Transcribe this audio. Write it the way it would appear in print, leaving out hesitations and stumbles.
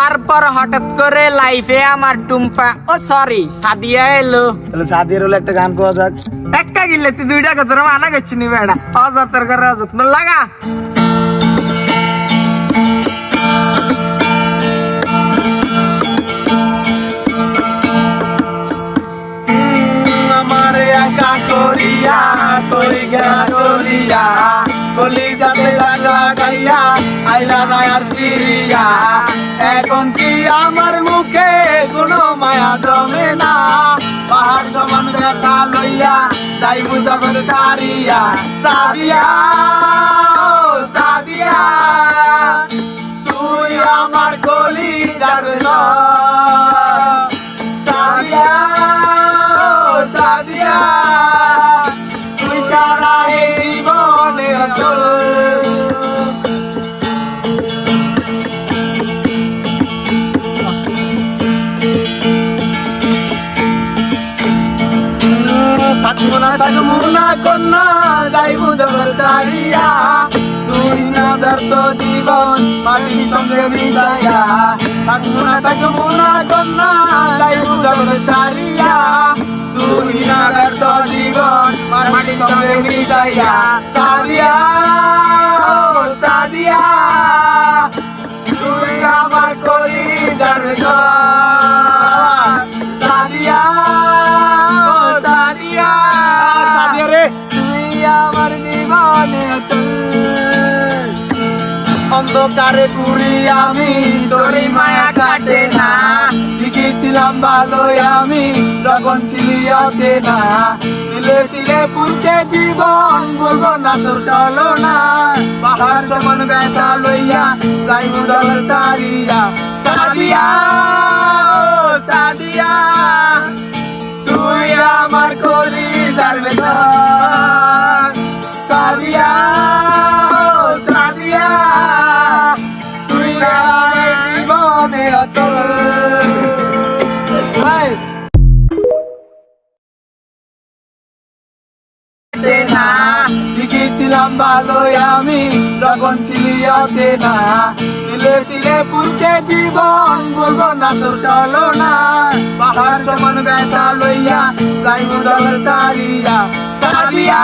তারপর হঠাৎ করে লাইফে আমার টুম্পা ও সরি সাদিয়া এলো। তাহলে সাদিয়ার হলো একটা গান কোয়া যাক। একটা গিলে তুই দুইটা কথা মানা করছি নি বেড়া অযত্নের করে অযত্ন লাগা। আমারে একা করিয়া করি গেলা চলিয়া কলি যাতে লাগা গাইয়া আইলা না আর ফিরিয়া এখন কি আমার মুখে কোনো মায়া জমে না পাহাড় সমান ব্যথা লইয়া যাইবু জগৎ সারিয়া সাদিয়া ও সাদিয়া তুই আমার কলি যাবে না সাদিয়া ও সাদিয়া তুই ছাড়া এই জীবনে অচল থাকবো না কন্যা যাইবু জগৎ ছাড়িয়া তুই না ব্যর্থ জীবন মাটির সঙ্গে মিশাইয়া থাকবো না কন্যা যাইবু জগৎ ছাড়িয়া তুই না ব্যর্থ জীবন মাটির সঙ্গে মিশাইয়া সাদিয়া ও সাদিয়া তুই আমার কলি যাবে সাদিয়া ও সাদিয়া সাদিয়া রে তুই আমার জীবনে অচল অন্ধকারে ঘুরি আমি তোরই মায়া কাটে না লিখেছিলাম ভালোই আমি তখন ছিলি ওঠে না দিলে দিলে পুরছে জীবন বলবো না তোর চলো না পাহাড় সমান ব্যথা লইয়া যাইবো জগৎ ছাড়িয়া সাদিয়া ও সাদিয়া তুই আমার কলি যাবে না সাদিয়া ও সাদিয়া তুই আমার জীবনে অচল লিখেছিলাম ভালোই আমি তখন ছিলি ওঠে না দিলে দিলে পুরছে জীবন বলবো না তোর চলো না পাহাড় সমান ব্যথা লইয়া যাইবো জগৎ ছাড়িয়া সাদিয়া